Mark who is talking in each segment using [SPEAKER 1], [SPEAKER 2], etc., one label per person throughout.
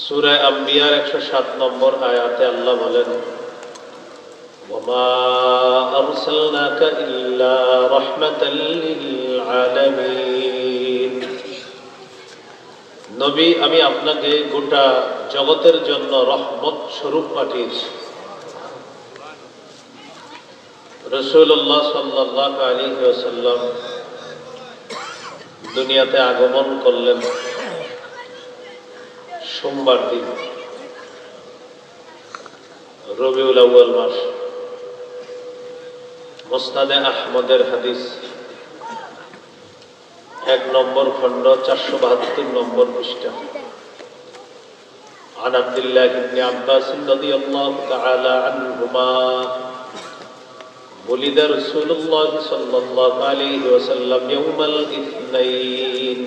[SPEAKER 1] সূরা আম্বিয়ার 107 নম্বর আয়াতে আল্লাহ বলেন, ওয়ামা আরসালনাকা ইল্লা রাহমাতাল লিল আলামিন। নবী, আমি আপনাকে গোটা জগতের জন্য রহমত স্বরূপ পাঠিয়েছি। রাসূলুল্লাহ সাল্লাল্লাহু আলাইহি ওয়াসাল্লাম দুনিয়াতে আগমন করলেন সোমবার দিন, রবিউল আউয়াল মাস। মুসনাদে আহমদের হাদিস 1 নম্বর খণ্ড 472 নম্বর পৃষ্ঠা। عن عبد الله بن عباس رضي الله تعالى عنهما ولد رسول الله صلى الله عليه وسلم يوم الاثنين।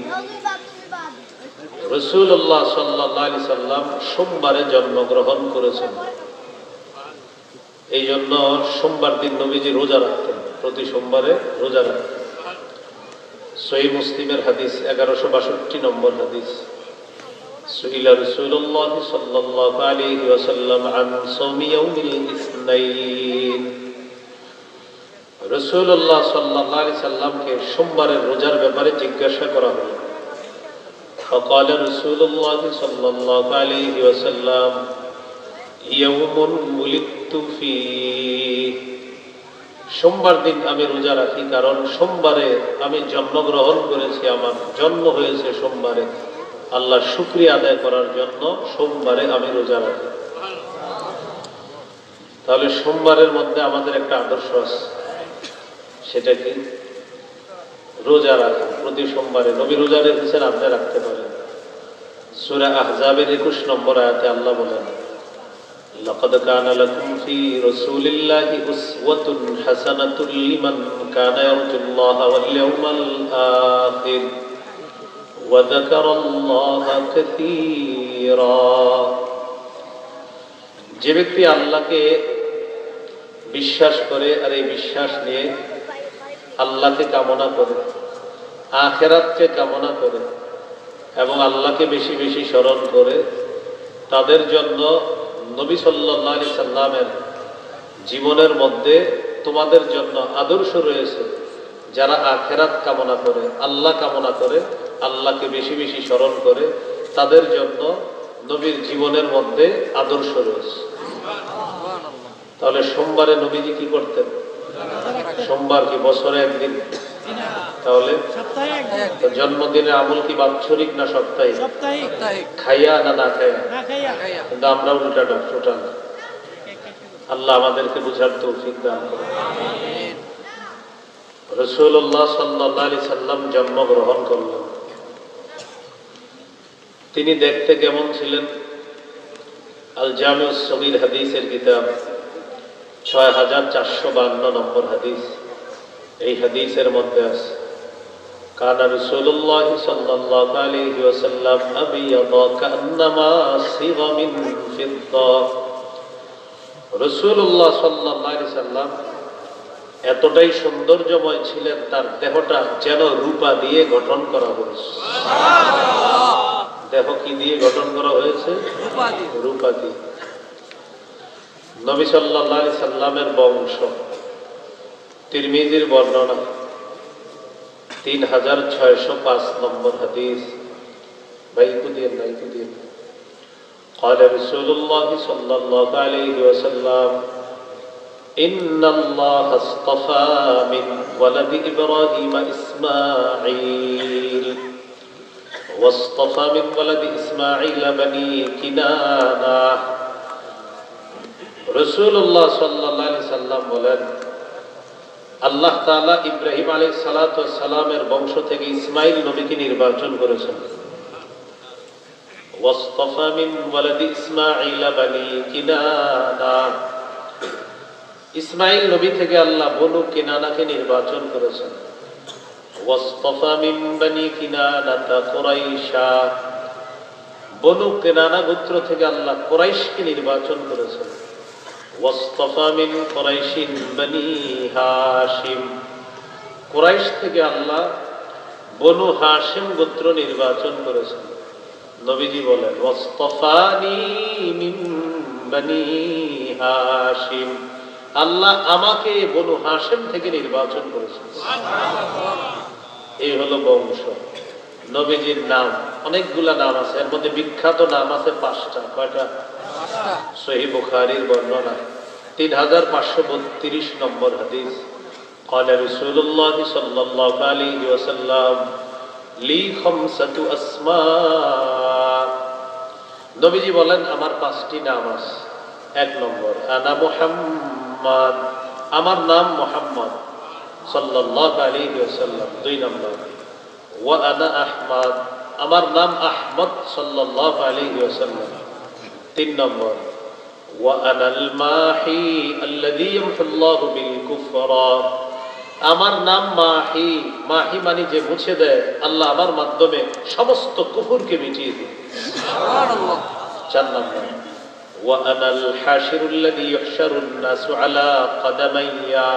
[SPEAKER 1] রাসূলুল্লাহ সাল্লাল্লাহু আলাইহি সাল্লাম সোমবারে জন্মগ্রহণ করেছেন। এই জন্য সোমবার দিন নবীজি রোজা রাখতেন, প্রতি সোমবারে রোজা রাখতেন। সহিহ মুসলিমের হাদিস 1162 নম্বর হাদিস। সুইলা রাসূলুল্লাহ সাল্লাল্লাহু আলাইহি ওয়াসাল্লাম আন সাওমি ইয়াউমিল ইসনাইন। রাসূলুল্লাহ সাল্লাল্লাহু আলাইহি সাল্লামকে সোমবারের রোজার ব্যাপারে জিজ্ঞাসা করা হলো। فقال رسول الله صلى الله عليه وسلم يوم ولدت فيه। সোমবার দিন আমি রোজা রাখি কারণ সোমবারে আমি জন্মগ্রহণ করেছি, আমার জন্ম হয়েছে সোমবারে। আল্লাহর শুকরিয়া আদায় করার জন্য সোমবারে আমি রোজা রাখি। তাহলে সোমবারের মধ্যে আমাদের একটা আদর্শ আছে, সেটা কি? রোজা রাখা। প্রতি সোমবারে নবী রোজা রেখেছেন, আপনি রাখতে পারেন। সূরা আহজাবের 21 নম্বর আয়াতে আল্লাহ বলেন, লাকাদ কানা লাকুম ফি রাসূলিল্লাহি উসওয়াতুন হাসানাতুন লিমান কানা ইয়ারজুল্লাহা ওয়াল ইয়াউমাল আখির ওয়া যাকারাল্লাহা কাসীরা। যে ব্যক্তি আল্লাহকে বিশ্বাস করে আর এই বিশ্বাস নিয়ে আল্লাহকে কামনা করে, আখিরাতকে কামনা করে এবং আল্লাহকে বেশি বেশি স্মরণ করে, তাদের জন্য নবী সাল্লাল্লাহু আলাইহি সাল্লামের জীবনের মধ্যে তোমাদের জন্য আদর্শ রয়েছে। যারা আখিরাত কামনা করে, আল্লাহ কামনা করে, আল্লাহকে বেশি বেশি স্মরণ করে, তাদের জন্য নবীর জীবনের মধ্যে আদর্শ রয়েছে। তাহলে সোমবারে নবীজি কি করতেন? সোমবার কি বছরে একদিন? তাহলে জন্মদিনের আমল কি বাৎসরিক না সাপ্তাহিক? খাইয়া না না খাইয়া? কিন্তু আমরা উল্টাটা টোটাল। আল্লাহ আমাদেরকে বুঝার তৌফিক দান করুন। রাসূলুল্লাহ সাল্লাল্লাহু আলাইহি সাল্লাম জন্মগ্রহণ করলেন। তিনি দেখতে কেমন ছিলেন? আল জামিউস সগীর হাদিসের কিতাব 6452 নম্বর হাদিস। এই হাদিসের মধ্যে আছে, কানা রাসূলুল্লাহ সাল্লাল্লাহু আলাইহি ওয়াসাল্লাম আবিয়াদা কান্নামা সিগা মিন ফিদ্দা। রাসূলুল্লাহ সাল্লাল্লাহু আলাইহি সাল্লাম এতটাই সৌন্দর্যময় ছিলেন, তার দেহটা যেন রূপা দিয়ে গঠন করা হয়েছে। দেহ কি দিয়ে গঠন করা হয়েছে? রূপা দিয়ে। নবী সাল্লাল্লাহু আলাইহি সাল্লামের বংশ, তিরমিজির বর্ণনা 3605 নম্বর হাদিস। ভাইকু দিয়ে قال رسول الله صلى الله عليه وسلم إن الله اصطفى من ولد إبراهيم إسماعيل واصطفى من ولد إسماعيل بني كنانة। রাসূলুল্লাহ সাল্লাল্লাহু আলাইহি সাল্লাম বলেন, আল্লাহ তাআলা ইব্রাহিম আলাইহিস সালাতু ওয়াস সালামের বংশ থেকে ইসমাঈল নবীকে নির্বাচন করেছেন। ওয়াসতাফা মিন ওয়ালাদি ইসমাঈল বানি কিনানা। ইসমাঈল নবী থেকে আল্লাহ বনু কিনানাকে নির্বাচন করেছেন। ওয়াসতাফা মিন বানি কিনানা কুরাইশা। বনু কিনানা গোত্র থেকে আল্লাহ কুরাইশকে নির্বাচন করেছেন। ওয়াসতাফা মিন কুরাইশিন বনি হাশিম। কুরাইশ থেকে আল্লাহ বনু হাশিম গোত্র নির্বাচন করেছেন। নবীজি বলেন ওয়াসতাফানি মিন বনি হাশিম, আল্লাহ আমাকে বনু হাশিম থেকে নির্বাচন করেছেন। এই হলো বংশ। নবীজির নাম অনেকগুলা নাম আছে, এর মধ্যে বিখ্যাত নাম আছে 5টা। কয়টা? সহিহ বুখারীর বর্ণনা 3532 নম্বর হাদিস। قال رسول الله صلى الله عليه وسلم لي 5 أسماء। নবীজি বলেন আমার 5টি নাম আছে। 1 নম্বর আনা মুহাম্মদ, আমার নাম মুহাম্মদ সাল্লাল্লাহু আলাইহি ওয়াসাল্লাম। 2 নম্বর ওয়া আনা আহমদ, আমার নাম আহমদ সাল্লাল্লাহু আলাইহি ওয়াসাল্লাম। 3 নম্বর ওয়া আনাল মাহি আল্লাযী ইয়ামহুল্লাহু বিল কুফরা, আমার নাম মাহি। মাহি মানে যে মুছে দেয়, আল্লাহ আমার মাধ্যমে সমস্ত কুফরকে মিটিয়ে দেয়। সুবহানাল্লাহ। 4 নম্বর ওয়া আনাল হাশিরুল্লাযী ইউহশারুন নাসু আলা কদামাইয়া,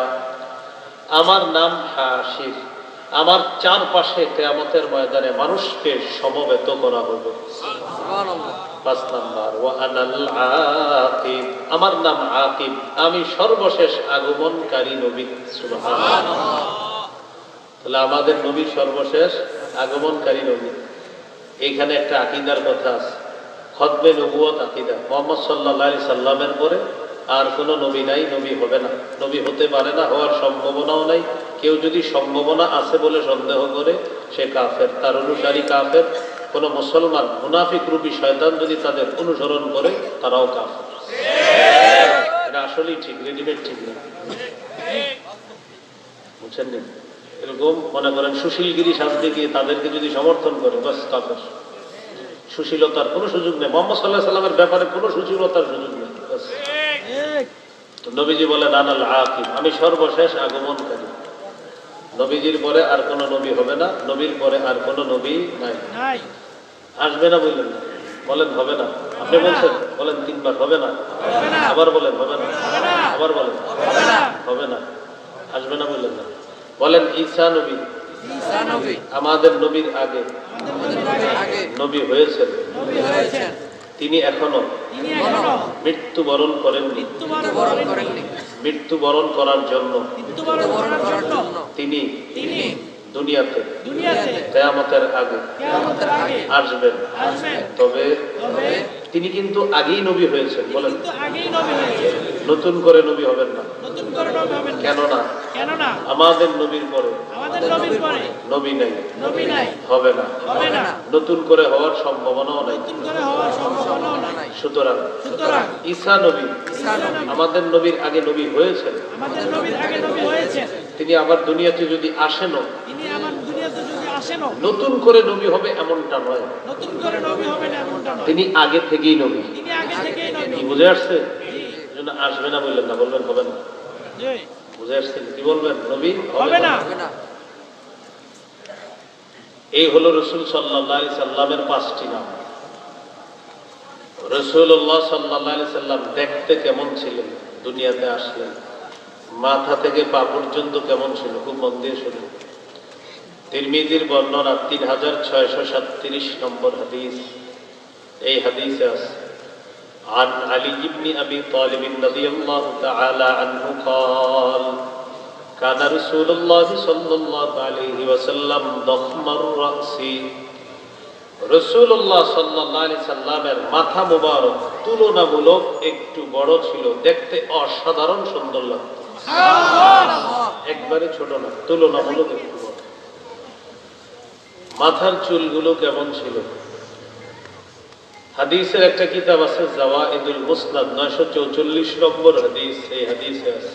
[SPEAKER 1] আমার নাম হাশির, আমার চারপাশে কিয়ামতের ময়দানে মানুষকে সমবেত করা হবে। সুবহানাল্লাহ। 5 নম্বর ওয়া আনাল আকিব, আমার নাম আকিব, আমি সর্বশেষ আগমনকারী নবী। সুবহানাল্লাহ। তাহলে আমাদের নবী সর্বশেষ আগমনকারী নবী। এখানে একটা আকীদার কথা আছে, খতমে নবুয়ত আকীদা। মুহাম্মদ সাল্লাল্লাহু আলাইহি সাল্লামের পরে আর কোন নবী নাই, নবী হবে না, নবী হতে পারে না, হওয়ার সম্ভাবনাও নাই। কেউ যদি সম্ভাবনা আছে বলে সন্দেহ করে সে কাফের, তার অনুসারী কাফের। কোন মুসলমান মুনাফিক রূপী শয়তান যদি তাদের অনুসরণ করে তারাও কাফের। এটা আসলেই ঠিক, রেডিমেড ঠিক না, বুঝছেন না? এরকম মনে করেন সুশীলগিরি সাজতে গিয়ে তাদেরকে যদি সমর্থন করে বাস কাফের। সুশীলতার কোনো সুযোগ নেই, মুহাম্মদ সাল্লাল্লাহু আলাইহি সাল্লামের ব্যাপারে কোনো সুশীলতার সুযোগ নেই। নবীজি বলেন আনাল আকিব, আমি সর্বশেষ আগমনকারী। নবীজির পরে আর কোন নবী হবে না, নবীর পরে আর কোন নবী নাই। আসবে না বললেন, বলেন হবে না। আপনি বলছেন, বলেন 3 বার হবে না, আবার বলেন হবে না, আবার বলেন হবে না। আসবে না বললেন না। বলেন ঈসা নবী, আমাদের নবীর আগে নবী হয়েছেন, তিনি এখনো মৃত্যুবরণ করেননি। মৃত্যুবরণ করার জন্য তিনি দুনিয়াতে কিয়ামতের আগে আসবেন। তবে তিনি কিন্তু আগেই নবী হয়েছেন। বলেন নতুন করে নবী হবেন না। কেননা আমাদের নবীর পরে নবী নাই, হবে না, নতুন করে হওয়ার সম্ভাবনাও নাই। সুতরাং ঈসা নবী আমাদের নবীর আগে নবী হয়েছেন, তিনি আবার দুনিয়াতে যদি আসেনও নতুন করে নবী হবে এমনটা নয়, তিনি আগে থেকেই নবী। বুঝে আসছে? আসবে না বললেন না, বলবেন হবে না। বুঝে আসছে? কি বলবেন? নবী হবে না। এই হলো রাসূল সাল্লাল্লাহু আলাইহি সাল্লামের 5টি নাম। রাসূলুল্লাহ সাল্লাল্লাহু আলাইহি সাল্লাম দেখতে কেমন ছিলেন, দুনিয়াতে আসলেন, মাথা থেকে পা পর্যন্ত কেমন ছিল, খুব মন দিয়ে শুনুন। তিরমিজির বর্ণনা 3637 নম্বর হাদিস। এই হাদিসে আছে عن علي بن أبي طالب رضي الله تعالى عنه قال كان رسول الله صلى الله عليه وسلم ضخم الرأس। রাসূলুল্লাহ সাল্লাল্লাহু আলাইহি সাল্লামের মাথা মুবারক তুলনামূলক একটু বড় ছিল, দেখতে অসাধারণ সুন্দর লাগতো। সুবহানাল্লাহ। একবারে ছোট না, তুলনামূলক একটু বড়। মাথার চুলগুলো কেমন ছিল? হাদিসের একটা কিতাব আছে জাওয়াইদুল মুসনাদ 944 নম্বর হাদিস। এই হাদিসে আছে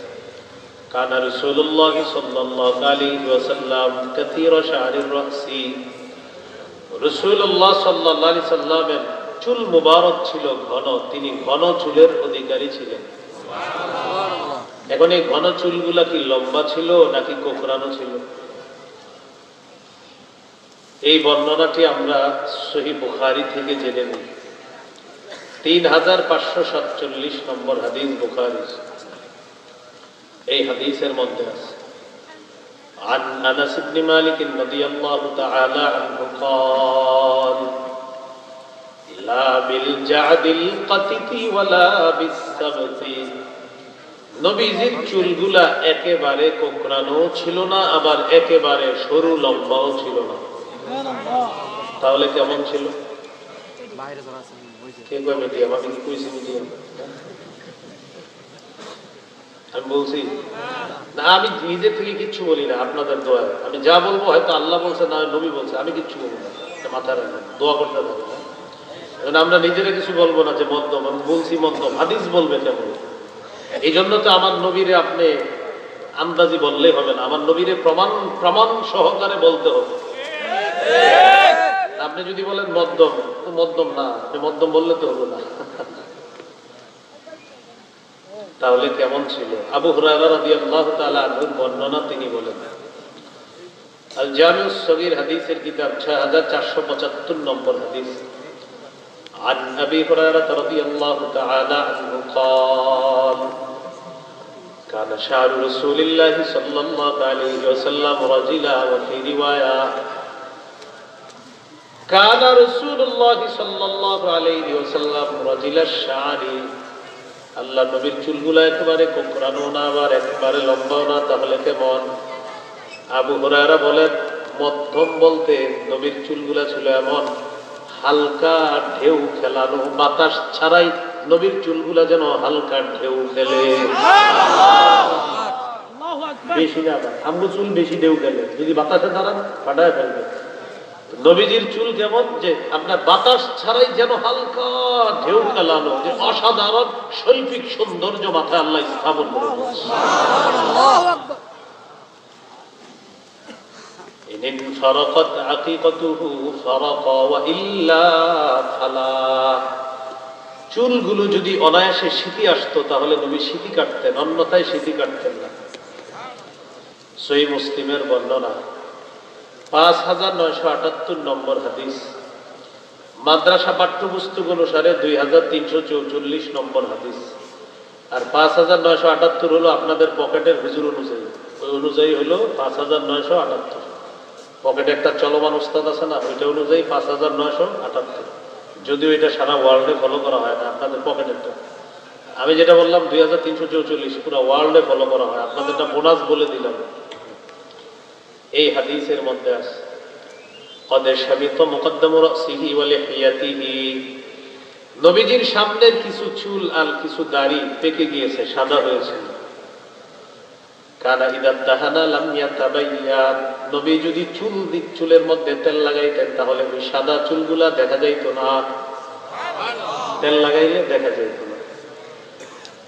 [SPEAKER 1] কানা রাসূলুল্লাহ সাল্লাল্লাহু আলাইহি ওয়াসাল্লাম কাসীরা শা'রির রাসি। রাসূলুল্লাহ সাল্লাল্লাহু আলাইহি সাল্লামের চুল মুবারক ছিল ঘন, তিনি ঘন চুলের অধিকারী ছিলেন। সুবহানাল্লাহ। এখন এই ঘন চুলগুলা কি লম্বা ছিল নাকি কোকড়ানো ছিল? এই বর্ণনাটি আমরা সহিহ বুখারী থেকে জেনে নিই। 3547 নম্বর হাদিস বুখারী। এই হাদিসের মধ্যে আছে عن أنس بن مالك رضي الله تعالى عنه قال লা বিল জাদিল কাতিতি ওয়ালা বিসসাবতি। নবীজির চুলগুলা একেবারে কোঁকড়ানো ছিল না, আবার একেবারে সরু লম্বাও ছিল না। তাহলে কেমন ছিল? কে কয় মিডিয়াম? আমি কি কইছি মিডিয়াম? আমি বলছি না, আমি নিজে থেকে কিচ্ছু বলি না, আপনাদের দোয়ায় আমি যা বলবো হয়তো আল্লাহ বলছে, না নবী বলছে, আমি কিচ্ছু বলবো না, মাথায় রাখবেন, দোয়া করতে থাকবে না। আমরা নিজেরা কিছু বলবো না যে মধ্যম, আমি বলছি মধ্যম, হাদিস বলবে কেমন। এই জন্য তো আমার নবীরে আপনি আন্দাজি বললেই হবে না, আমার নবীরে প্রমাণ প্রমাণ সহকারে বলতে হবে। আপনি যদি বলেন মধ্যম, তো মধ্যম না, আপনি মধ্যম বললে তো হলো না। তাহলে কেমন ছিল? আবু হুরায়রা রাদিয়াল্লাহু তাআলা আনহুর বর্ণনা তিনি বলেন, আল জামিউস সগীর হাদিসের কিতাব 6475 নম্বর হাদিস। عن أبي هريرة رضي الله تعالى عنه قال كان شعر رسول الله صلى الله عليه وسلم رجلا وفي رواية كان رسول الله صلى الله عليه وسلم رجل الشعر। আল্লাহ নবীর চুলগুলা একেবারে কোঁকড়ানো না, আবার একেবারে লম্বাও না, তাহলে কেমন? আবু হুরায়রা বলেন, মধ্যম বলতে নবীর চুলগুলা ছিল এমন হালকা ঢেউ খেলানো, বাতাস ছাড়াই নবীর চুলগুলা যেন হালকা ঢেউ খেলে। বেশি না, আমগো চুল বেশি ঢেউ খেলে, যদি বাতাসে দাঁড়ান ফাটায় ফেলবে। নবীজির চুল কেমন যে আপনার বাতাস ছাড়াই যেন হালকা ঢেউ খেলানো, যে অসাধারণ শৈল্পিক সৌন্দর্য মাথায় আল্লাহ স্থাপন করে। চুলগুলো যদি অনায়াসে সিঁথি আসতো তাহলে নবী সিঁথি কাটতেন, অন্যথায় সিঁথি কাটতেন না। সহিহ মুসলিমের বর্ণনা 5978 নম্বর হাদিস, মাদ্রাসা পাঠ্যপুস্তক অনুসারে 2344 নম্বর হাদিস, আর 5978 হলো আপনাদের পকেটের হুজুর অনুযায়ী, ওই অনুযায়ী হলো 5978। পকেটে একটা চলমান উস্তাদ আছে না, ওইটা অনুযায়ী 5978, যদিও এটা সারা ওয়ার্ল্ডে ফলো করা হয় না, আপনাদের পকেটেরটা। আমি যেটা বললাম 2344 পুরো ওয়ার্ল্ডে ফলো করা হয়, আপনাদেরটা বোনাস বলে দিলাম। এই হাদিসের মধ্যে আছে নবীজির সামনের কিছু চুল আর কিছু দাড়ি পেকে গিয়েছে, সাদা হয়েছে। কানা ইদা দাহানা লাম ইয়াতাবাইয়ান, নবী যদি চুলের মধ্যে তেল লাগাইতেন তাহলে ওই সাদা চুলগুলা দেখা যাইত না, তেল লাগাইলে দেখা যাইত না।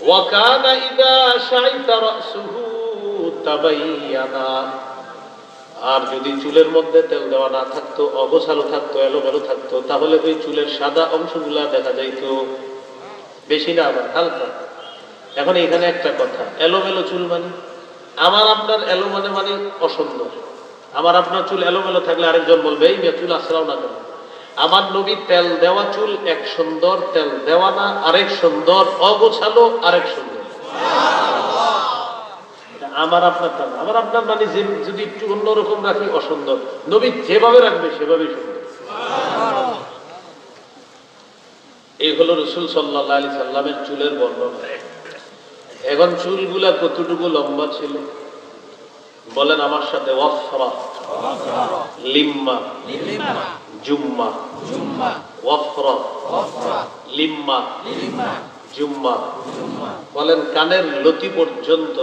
[SPEAKER 1] ওয়া কানা ইদা শাইতা রাসুহু তাবাইয়ানা, আর যদি চুলের মধ্যে তেল দেওয়া না থাকতো, অগোছালো থাকতো, এলোমেলো থাকতো, তাহলে ওই চুলের সাদা অংশগুলা দেখা যাইতো। বেশি না, আবার হালকা। এখন এখানে একটা কথা, এলোমেলো চুল মানে আমার আপনার এলোমেলো মানে অসুন্দর। আমার আপনার চুল এলোমেলো থাকলে আরেকজন বলবে এই মেয়ে চুল আশ্রাও না কেন। আমার নবী তেল দেওয়া চুল এক সুন্দর, তেল দেওয়া না আরেক সুন্দর, অগোছালো আরেক সুন্দর। আমার আপনার তা না, আমার আপনার মানে যদি একটু অন্যরকম রাখি অসুন্দর, নবী যেভাবে রাখবে সেভাবেই সুন্দর। এই হলো রাসূল সাল্লাল্লাহু আলাইহি সাল্লামের চুলের বর্ণনা। এখন চুলগুলা কতটুকু লম্বা ছিল বলেন আমার সাথে? ওয়াফরা, লিম্মা, জুম্মা, ওয়াফরা, লিম্মা, জুম্মা। বলেন কানের লতি পর্যন্ত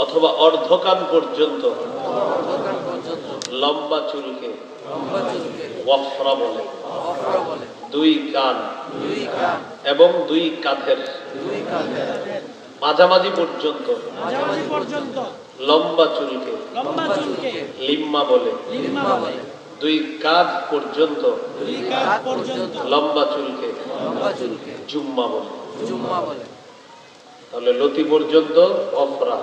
[SPEAKER 1] অথবা অর্ধকান পর্যন্ত লম্বা চুলকে ওয়াফরা বলে। দুই কান এবং দুই কাঁধের মাঝামাঝি পর্যন্ত লম্বা চুলকে লিম্মা বলে। দুই কাঁধ পর্যন্ত লম্বা চুলকে জুম্মা বলে। তাহলে লতি পর্যন্ত ওয়াফরা,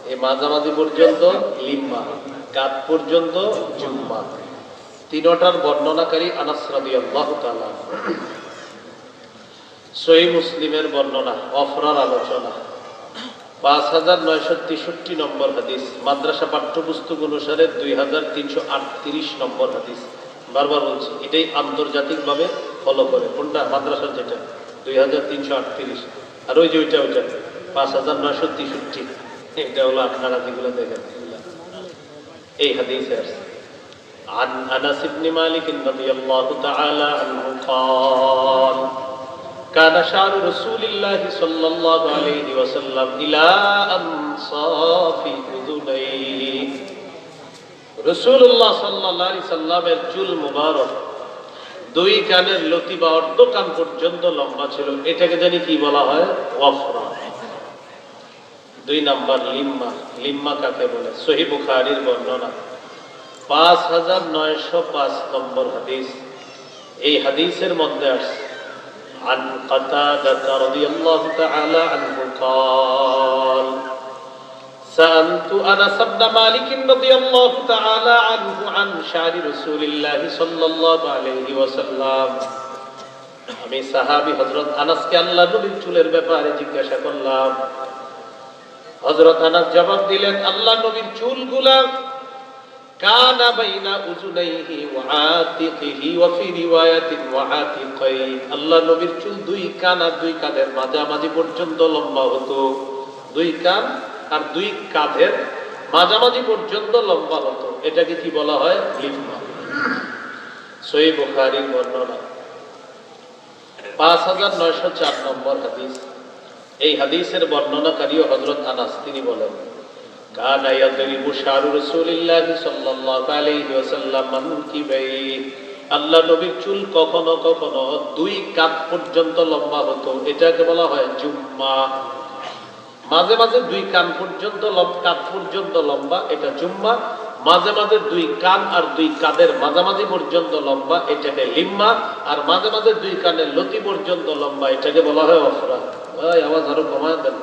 [SPEAKER 1] এই মাঝামাঝি পর্যন্ত লিম্মা, কাঁধ পর্যন্ত জুম্মা। তিনটার বর্ণনাকারী আনাস রাদিয়াল্লাহু তাআলা। সহিহ মুসলিমের বর্ণনা, ওয়াফরার আলোচনা 5963 নম্বর হাদিস, মাদ্রাসা পাঠ্যপুস্তক অনুসারে 2338 নম্বর হাদিস, বারবার বলছি, এটাই আন্তর্জাতিকভাবে ফলো করে। কোনটা? মাদ্রাসার যেটা 2338, আর ওই যে ওইটা 5963। এটা হলো আপনারা যেগুলো দেখেন এই হাদিসে আছে। عن أنس بن مالك رضي الله تعالى عنه قال كان شعر رسول الله صلى الله عليه وسلم إلى أنصاف أذنيه রাসূলুল্লাহ সাল্লাল্লাহু আলাইহি সাল্লামের চুল মুবারক দুই কানের লতি বা অর্ধ কান পর্যন্ত লম্বা ছিল। এটাকে জানি কি বলা হয়? ওয়াফরা। দুই নাম্বার লিম্মা। লিম্মা কাকে বলে? সহিহ বুখারীর বর্ণনা 5905 নম্বর হাদিস। এই হাদিসের মধ্যে আছে عن قتادة رضي الله تعالى عنه قال سألت أنس بن مالك رضي الله تعالى عنه عن شعر رسول الله صلى الله عليه وسلم আমি সাহাবী হযরত আনাসকে আল্লাহর নবীর চুলের ব্যাপারে জিজ্ঞাসা করলাম। হযরত আনাস জবাব দিলেন, আল্লাহর নবীর চুলগুলা কানা বাইনা উজুনাইহি ওয়া আতিকিহি ওয়া ফি রিওয়ায়াতিন ওয়া আতিকাইন। আল্লাহর নবীর চুল দুই কান আর দুই কাঁধের মাঝামাঝি পর্যন্ত লম্বা হতো। দুই কান আর দুই কাঁধের মাঝামাঝি পর্যন্ত লম্বা হতো। এটাকে কি বলা হয়? লিম্মা। সহিহ বুখারীর বর্ণনা 5904 নম্বর হাদিস। এই হাদিসের বর্ণনাকারীও হযরত আনাস, তিনি বলেন কানা ইয়াদরিবু শারু রাসূলিল্লাহি সাল্লাল্লাহু আলাইহি ওয়াসাল্লাম মানকিবাই। আল্লাহ নবীর চুল কখনো কখনো দুই কাঁধ পর্যন্ত লম্বা হতো। এটাকে বলা হয় জুম্মা। মাঝে মাঝে দুই কান পর্যন্ত কাঁধ পর্যন্ত লম্বা, এটা জুম্মা। মাঝে মাঝে দুই কান আর দুই কাঁধের মাঝামাঝি পর্যন্ত লম্বা, এটাকে লিম্মা। আর মাঝে মাঝে দুই কানের লতি পর্যন্ত লম্বা, এটাকে বলা হয় ওফরা। ভাই আওয়াজ আরো কমায় দেন,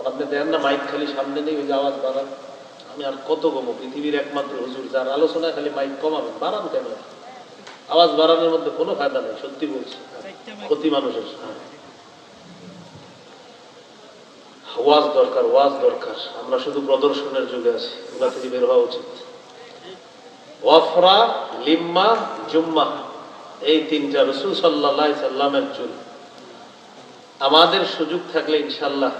[SPEAKER 1] আপনি দেখেন না মাইক খালি সামনে নেই, ওই যে আওয়াজ বাড়ান। আমি আর কত কমো? পৃথিবীর একমাত্র হুজুর যার আলোচনায় খালি মাইক কমাবেন, বাড়ান কেন? আওয়াজ বাড়ানোর মধ্যে কোনো ফায়দা নেই, সত্যি বলছি, ক্ষতি মানুষের। ওয়াজ দরকার, ওয়াজ দরকার। আমরা শুধু প্রদর্শনের যুগে আছি, ওগুলা থেকে বের হওয়া উচিত। ওয়াফরা, লিম্মা, জুম্মা, এই তিনটা রাসূল সাল্লাল্লাহু আলাইহি সাল্লামের চুল। আমাদের সুযোগ থাকলে ইনশাআল্লাহ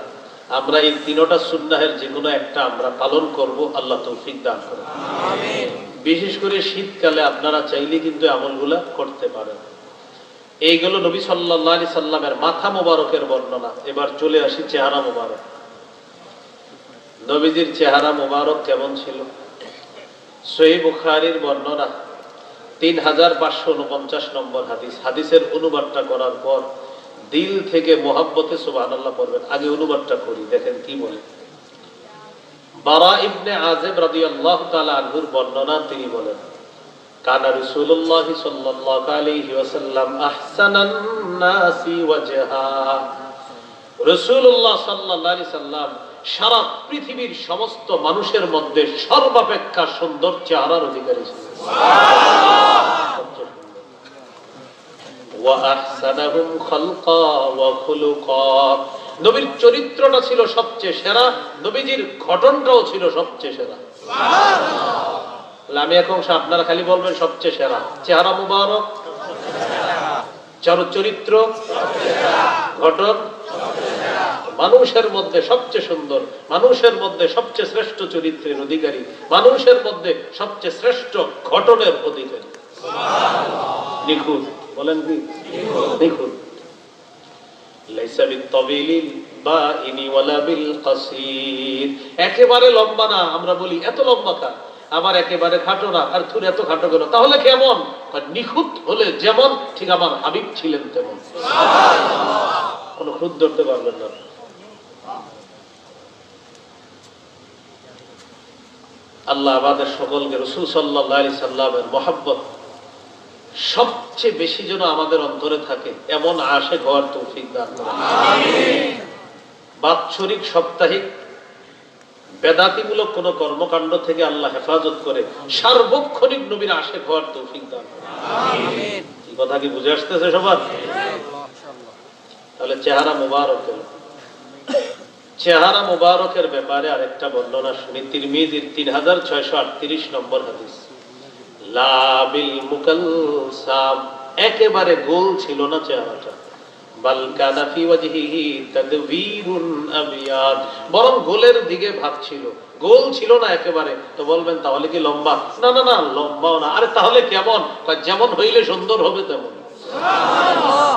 [SPEAKER 1] আমরা এই তিনটা সুন্নাহের যে কোনো একটা আমরা পালন করব। আল্লাহ তৌফিক দান করুন, আমিন। বিশেষ করে শীতকালে আপনারা চাইলে কিন্তু আমলগুলা করতে পারেন। এইগুলো নবী সাল্লাল্লাহু আলাইহি সাল্লামের মাথা মোবারকের বর্ণনা। এবার চলে আসি চেহারা মোবারক। নবীজির চেহারা মোবারক কেমন ছিল? সহিহ বুখারীর বর্ণনা 3549 নম্বর হাদিস। হাদিসের অনুবাদটা করার পর দিল থেকে মোহাব্বতে সুবহানাল্লাহ পড়বেন। আগে অনুবাদটা করি, দেখেন কি বলে। বারা ইবনে আযিব রাদিয়াল্লাহু তাআলা আনহুর বর্ণনা, তিনি বলেন কানা রাসূলুল্লাহ সাল্লাল্লাহু আলাইহি ওয়াসাল্লাম আহসানান নাসি ওয়াজহা। রাসূলুল্লাহ সাল্লাল্লাহু আলাইহি সাল্লাম সারা পৃথিবীর সমস্ত মানুষের মধ্যে সর্বাপেক্ষা সুন্দর চেহারার অধিকারী ছিলেন। ওয়া আহসানাহুম খালকা ওয়া খুলুকা। নবীর চরিত্রটা ছিল সবচেয়ে সেরা, নবীজির গঠনটাও ছিল সবচেয়ে সেরা। সুবহানাল্লাহ। আমি এখন আপনারা খালি বলবেন সবচেয়ে সেরা। চেহারা মুবারক, চরিত্র, গঠন, মানুষের মধ্যে সবচেয়ে সুন্দর, মানুষের মধ্যে সবচেয়ে শ্রেষ্ঠ চরিত্রের অধিকারী, মানুষের মধ্যে সবচেয়ে শ্রেষ্ঠ গঠনের অধিকারী। নিখুঁত, বলেন কি? নিখুঁত। লাইসা বিত-তাবিলিল বাইনি ওয়ালা বিল কাসীর। একেবারে লম্বা না, আমরা বলি এত লম্বা কা, আবার একেবারে খাটো না, আর তুই এত খাটো কেন? তাহলে কেমন? নিখুঁত হলে যেমন, ঠিক আমার হাবিব ছিলেন তেমন। সুবহানাল্লাহ। কোন খুঁত ধরতে পারবেন না। আল্লাহ আমাদের সকলকে রাসূল সাল্লাল্লাহু আলাইহি সাল্লামের মহব্বত সবচেয়ে বেশি যেন আমাদের অন্তরে থাকে, এমন আশিক হওয়ার তৌফিক দান করুন, আমিন। বাৎসরিক, সাপ্তাহিক, বেদাতিমূলক কোন কর্মকাণ্ড থেকে আল্লাহ হেফাজত করে সার্বক্ষণিক নবীর আশিক হওয়ার তৌফিক দান করুন, আমিন। এই কথা কি বুঝে আসতেছে সবার? তাহলে চেহারা মুবারক হল। চেহারা মুবারকের ব্যাপারে আরেকটা বর্ণনা শুনি। তিরমিজির 3638 নম্বর হাদিস। লা বিল মুকালসাম, একেবারে গোল ছিল না চেহারাটা, বাল কানা ফি ওয়াজহিহি তাদবীরুন আবিয়াদ, বরং গোলের দিকে ভাব ছিল, গোল ছিল না একেবারে। তো বলবেন তাহলে কি লম্বা? না না না, লম্বাও না। আরে তাহলে কেমন? যেমন হইলে সুন্দর হবে তেমন। সুবহানাল্লাহ।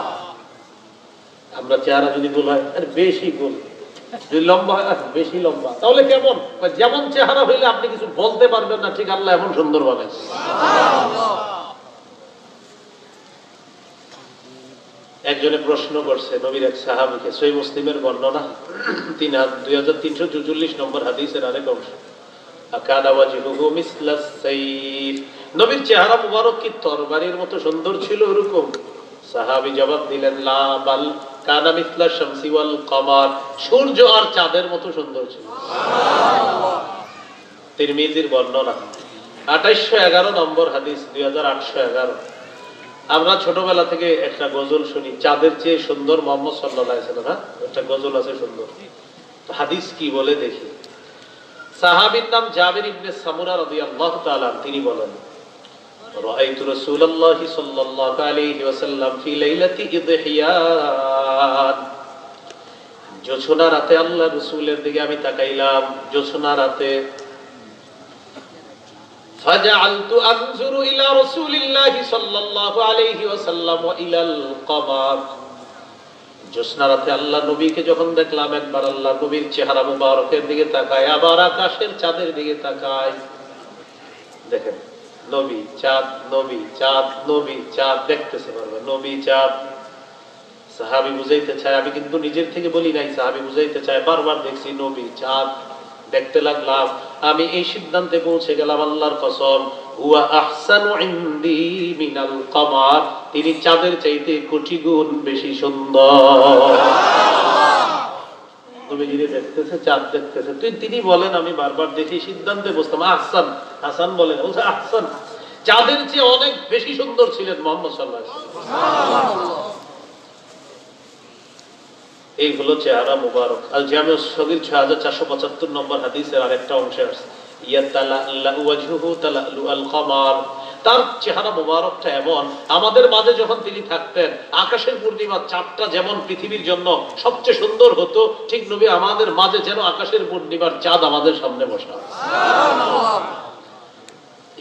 [SPEAKER 1] আমরা চেহারা যদি গোল হয়, আরে বেশি গোল, যদি লম্বা হয় বেশি লম্বা, তাহলে কেমন? যেমন চেহারা হইলে আপনি কিছু বলতে পারবেন না, ঠিক আল্লাহ এমন সুন্দর বানাইছে। একজনে প্রশ্ন করছে নবীর এক সাহাবীকে, সহিহ মুসলিমের বর্ণনা 2344 নম্বর হাদিসের আরেক অংশ, আকাদা ওয়াজহুহু মিসলাস সাইফ, নবীর চেহারা মুবারক কি তরবারির মতো সুন্দর ছিল এরকম? সাহাবী জবাব দিলেন, লা বাল কানা মিসলা শামসি ওয়াল কমার, সূর্য আর চাঁদের মতো সুন্দর ছিল। সুবহানাল্লাহ। তিরমিজির বর্ণনা 2811 নম্বর হাদিস, 2811। আমরা ছোটবেলা থেকে একটা গজল শুনি, চাঁদের চেয়ে সুন্দর মুহাম্মদ সাল্লাল্লাহু আলাইহি ওয়াসাল্লাম, একটা গজল আছে সুন্দর। তো হাদিস কি বলে দেখি। সাহাবীর নাম জাবির ইবনে সামুরা রাদিয়াল্লাহু তাআলা, তিনি বলেন, রাআইতু রাসূলুল্লাহ সাল্লাল্লাহু আলাইহি ওয়াসাল্লাম ফি লাইলাতি ইদহিয়ান, জোছনা রাতে আল্লাহ রাসূলের দিকে আমি তাকাইলাম, জোছনা রাতে। ফাজআলতু আনজুরু ইলা রাসূলিল্লাহ সাল্লাল্লাহু আলাইহি ওয়াসাল্লাম ওয়া ইলাল কমার, জোছনা রাতে আল্লাহ নবীকে যখন দেখলাম, একবার আল্লাহ নবীর চেহারা মুবারকের দিকে তাকায়, আবার আকাশের চাঁদের দিকে তাকায়। দেখেন, নবী চাঁদ, নবী চাঁদ, নবী চাঁদ, দেখতেছে পারবে নবী চাঁদ। সাহাবী বুঝাইতে চায়, আমি কিন্তু নিজের থেকে বলি নাই, সাহাবী বুঝাইতে চায়, বারবার দেখছি নবী চাঁদ, দেখতে লাগলাম। আমি এই সিদ্ধান্তে পৌঁছে গেলাম, আল্লাহর কসম, হুয়া আহসানু ইনদি মিনাল কমার, তিনি চাঁদের চাইতে কোটি গুণ বেশি সুন্দর। নবী যিনি দেখতেছে, চাঁদ দেখতেছে, তিনি বলেন, আমি বারবার দেখি, সিদ্ধান্তে বসতাম, আহসান, হাসান বলেন, আহসান, চাঁদের চেয়ে অনেক বেশি সুন্দর ছিলেন মুহাম্মদ সাল্লাল্লাহু আলাইহি ওয়াসাল্লাম। এই হলো চেহারা মুবারক। আল জামিউস সগীর 6475 নম্বর হাদিসের আরেকটা অংশে আছে, ইয়াতালাল্লাহু ওয়াজহুহু তালালুল কমার, তার চেহারা মুবারকটা এমন, আমাদের মাঝে যখন তিনি থাকতেন, আকাশের পূর্ণিমা চাঁদটা যেমন পৃথিবীর জন্য সবচেয়ে সুন্দর হতো, ঠিক নবী আমাদের মাঝে যেন আকাশের পূর্ণিমার চাঁদ আমাদের সামনে বসা। সুবহানাল্লাহ।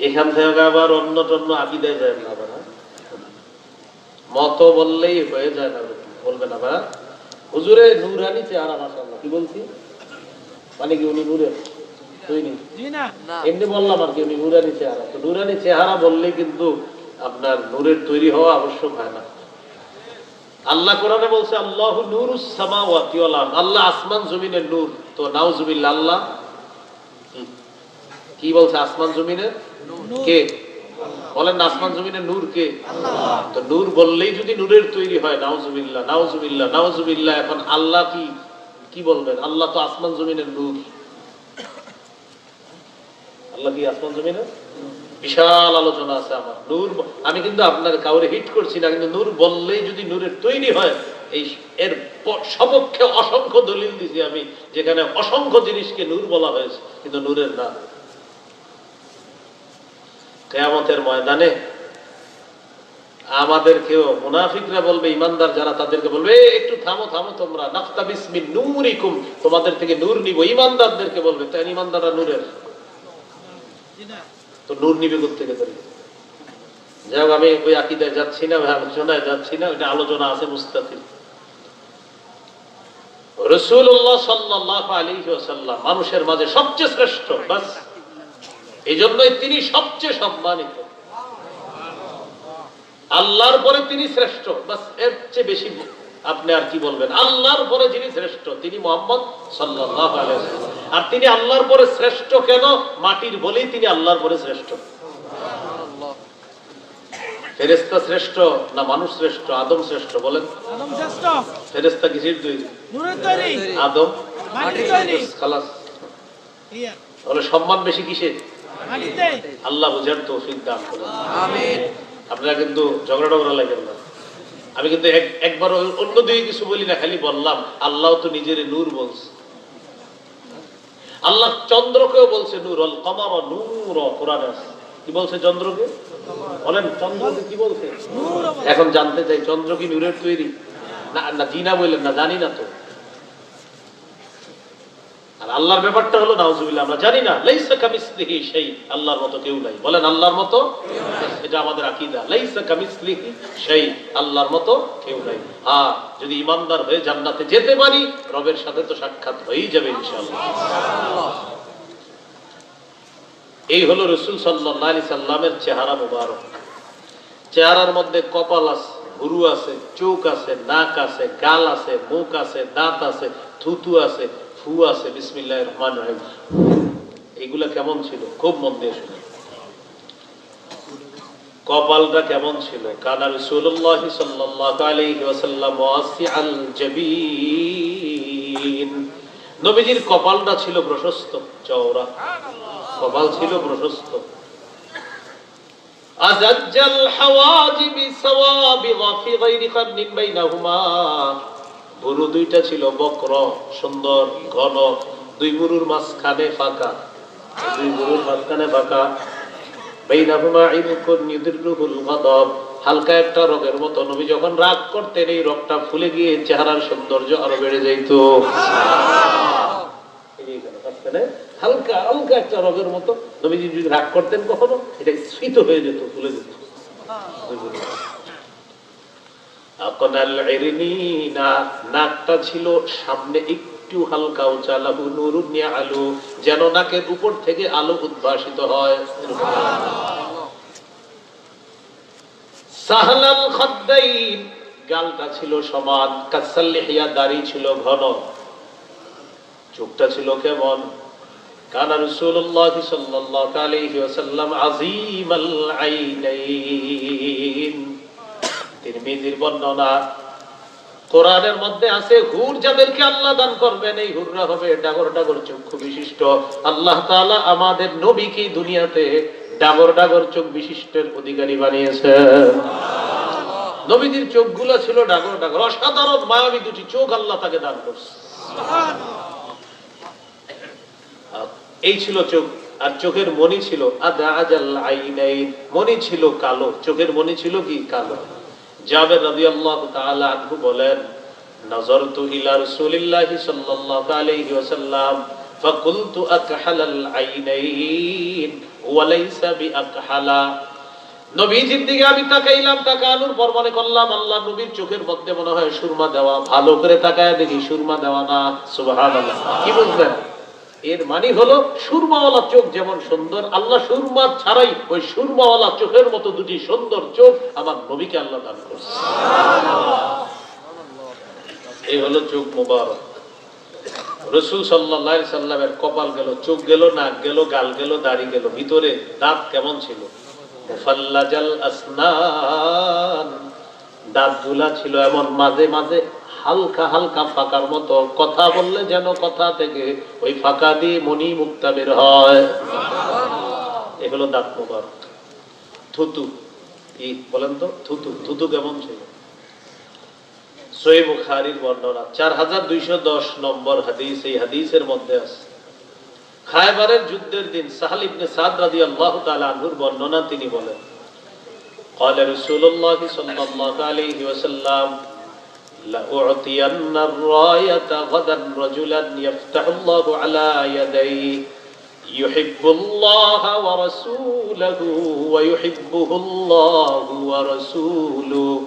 [SPEAKER 1] এখান থেকে আবার অন্য টন্য আকীদায় যায় না, আবার মত বললেই হয়ে যায় না, বলবেন আবার হুজুরে নূরানি চেহারা, মাশাআল্লাহ, কি বলছি, মানে কি উনি নূরের তৈরি? জি না, এমনি বললাম আর কি, উনি নূরানি চেহারা। তো নূরানি চেহারা বললে কিন্তু আপনার নূরের তৈরি হওয়া আবশ্যক হয় না। আল্লাহ কোরআনে বলছে, আল্লাহু নূরুস সামাওয়াতি ওয়াল আরদ, আল্লাহ আসমান জমিনের নূর। তো নাউজুবিল্লাহ, আল্লাহ কি বলছে? আসমান জমিনের কে? বলেন, আসমান জমিনের নূর কে? আল্লাহ। তো নূর বললেই যদি নূরের তৈরি হয়, নাউজুবিল্লাহ, নাউজুবিল্লাহ, নাউজুবিল্লাহ। এখন আল্লাহ কি বলবেন? আল্লাহ তো আসমান জমিনের নূর। আল্লাহ কি আসমান জমিনের? বিশাল আলোচনা আছে আমার। নূর, আমি কিন্তু আপনার কাউরে হিট করছি না, কিন্তু নূর বললেই যদি নূরের তৈরি হয়, এর সপক্ষে অসংখ্য দলিল দিছি আমি, যেখানে অসংখ্য জিনিসকে নূর বলা হয়েছে, কিন্তু নূরের না। কিয়ামতের ময়দানে আমাদেরকেও মুনাফিকরা বলবে, ইমানদার যারা, তাদেরকে বলবে, একটু থামো থামো তোমরা, নাফতাবিস মিন নূরিকুম, তোমাদের থেকে নূর নিব। ইমানদারদেরকে বলবে, তাই ইমানদাররা নূরের, তো নূর নিবে কোথেকে? যাই হোক, আমি ওই আকীদায় যাচ্ছি না, ওই আলোচনায় যাচ্ছি না, ওইটা আলোচনা আছে মুস্তাফিল। রাসূলুল্লাহ সাল্লাল্লাহু আলাইহি ওয়াসাল্লাম মানুষের মাঝে সবচেয়ে শ্রেষ্ঠ, বাস এই জন্যই তিনি সবচেয়ে সম্মানিত। আল্লাহর পরে তিনি শ্রেষ্ঠ, বাস এর চেয়ে বেশি আপনি আর কি বলবেন? আল্লাহর পরে যিনি শ্রেষ্ঠ, তিনি মুহাম্মদ সাল্লাল্লাহু আলাইহি ওয়াসাল্লাম। আর তিনি আল্লাহর পরে শ্রেষ্ঠ কেন? মাটির বলেই তিনি আল্লাহর পরে শ্রেষ্ঠ। সুবহানাল্লাহ। ফেরেশতা শ্রেষ্ঠ না মানুষ শ্রেষ্ঠ? আদম শ্রেষ্ঠ, বলেন। আদম শ্রেষ্ঠ। ফেরেশতা কিসের তৈরি? নূরের তৈরি। আদম মাটির তৈরি। খালাস। তাহলে সম্মান বেশি কিসের? মাটিতে। আল্লাহ বুঝার তৌফিক দান করুন, আমিন। আপনারা কিন্তু ঝগড়া লাগেন না। আমি কিন্তু একবার অন্য দিকে কিছু বলি না, খালি বললাম আল্লাহ তো নিজের নূর বলছে। আল্লাহ চন্দ্রকেও বলছে নূর, আল কমার নূর, কোরআনে আছে। কি বলছে চন্দ্রকে? বলেন চন্দ্রকে কি বলছে? এখন জানতে চাই চন্দ্র কি নূরের তৈরি? না না, জি না বললেন না, জানি না তো। আর আল্লাহর ব্যাপারটা হলো নাউজুবিল্লাহ, আমরা জানি না। লাইসা কামিসলিহি শাই, আল্লাহর মতো কেউ নাই। বলেন আল্লাহর মতো, এটা আমাদের আকীদা। লাইসা কামিসলিহি শাই, আল্লাহর মতো কেউ নাই। হ্যাঁ, যদি ঈমানদার হয়ে জান্নাতে যেতে পারি, রবের সাথে তো সাক্ষাৎ হয়েই যাবে ইনশাআল্লাহ। এই হলো রাসূল সাল্লাল্লাহু আলাইহি সাল্লামের চেহারা মুবারক। চেহারার মধ্যে কপাল আছে, ভুরু আছে, চোখ আছে, নাক আছে, গাল আছে, মুখ আছে, দাঁত আছে, থুতু আছে, ফু আছে। বিসমিল্লাহির রহমানির রহিম। এগুলা কেমন ছিল? খুব মন দিয়ে শুনে। কপালটা কেমন ছিল? কানা রাসূলুল্লাহ সাল্লাল্লাহু আলাইহি ওয়াসাল্লাম ওয়াসিআল জাবিন। নবীজির কপালটা ছিল প্রশস্ত, চওড়া। কপাল ছিল প্রশস্ত। আজাজ্জাল হাওয়াজিবি সাওয়াবিগা ফি গায়রি কারনিন বাইনাহুমা। ভুরু দুইটা ছিল বক্র, সুন্দর, ঘন। দুই ভুরুর মাঝখানে ফাঁকা, দুই ভুরুর মাঝখানে ফাঁকা। বাইনাহুমা ইরকুন ইউদিরুহুল গাদাব। হালকা একটা রোগের মতো। নবী যখন রাগ করতেন, এই রোগটা ফুলে গিয়ে চেহারার সৌন্দর্য আরো বেড়ে যেত। হালকা হালকা একটা রোগের মতো। নবীজি যদি রাগ করতেন কখনো, এটা স্ফীত হয়ে যেত, ফুলে যেত। নাকটা ছিল সামনে একটু হালকা উঁচা, লাহু নূরুন ইয়ালু, যেন নাকের উপর থেকে আলো উদ্ভাসিত হয়। সাহলাল খাদ্দাইন, গালটা ছিল সমান। কাসাল লিহিয়া, দাড়ি ছিল ঘন। চোখটা ছিল কেমন? কানা রাসূলুল্লাহ সাল্লাল্লাহু আলাইহি ওয়াসাল্লাম আযীমাল আইনাইন। তিরমিজির বর্ণনা, কোরআনের মধ্যে আছে, হুর যাদেরকে আল্লাহ দান করবেন, এই হুররা হবে ডাগর ডাগর চক্ষু বিশিষ্ট। আল্লাহ তাআলা আমাদের নবীকে দুনিয়াতে ডাগর ডাগর চোখ বিশিষ্টের অধিকারী বানিয়েছেন। নবীজির চোখগুলো ছিল ডাগর ডাগর, অসাধারণ মায়াবী দুটি চোখ আল্লাহ তাকে দান করছে। এই ছিল চোখ। আর চোখের মনি ছিল আদাজাল আইনাইন, মনি ছিল কালো। চোখের মনি ছিল কি? কালো। জাবের রাদিয়াল্লাহু তাআলা আনহু বলেন, নাযারতু ইলা রাসূলিল্লাহি সাল্লাল্লাহু আলাইহি ওয়াসাল্লাম ফাকুলতু আকহালাল আইনাইন ওয়া লাইসা বিআকহালা। নবীজির দিকে আমি তাকাইলাম, তাকানোর পর মনে করলাম আল্লাহ নবীর চোখের মধ্যে মনে হয় সুরমা দেওয়া। ভালো করে তাকায় দেখি সুরমা দেওয়া না। সুবহানাল্লাহ। কি বুঝলেন? এর মানে হলো সুরমাওয়ালা চোখ যেমন সুন্দর, আল্লাহ সুরমা ছাড়াই ওই সুরমাওয়ালা চোখের মতো দুটি সুন্দর চোখ আমার নবীকে আল্লাহ দান করছে। এই হলো চোখ মোবারক। রাসূল সাল্লাল্লাহু আলাইহি সাল্লামের কপাল গেল, চোখ গেল, নাক গেল, গাল গেল, দাড়ি গেল। ভিতরে দাঁত কেমন ছিল? মুফাল্লাজাল আসনান, দাঁতগুলা ছিল এমন মাঝে মাঝে হালকা হালকা ফাঁকার মতো। কথা বললে যেন কথা থেকে ওই ফাঁকা দিয়ে মনি মুক্তা বের হয়। এগুলো দাঁত মোবারক। থুতু কি বলেন তো? থুতু, থুতু কেমন ছিল? সহিহ বুখারীর বর্ণনা 4210 নম্বর হাদিস। এই হাদিসের মধ্যে আছে, খায়বারের যুদ্ধের দিন সাহল ইবনে সাদ রাদিয়াল্লাহু তাআলা আনহুর বর্ণনা। তিনি বলেন, قال رسول الله صلى الله عليه وسلم لأعطين الراية غدا رجلا يفتح الله على يديه يحب الله ورسوله ويحبه الله ورسوله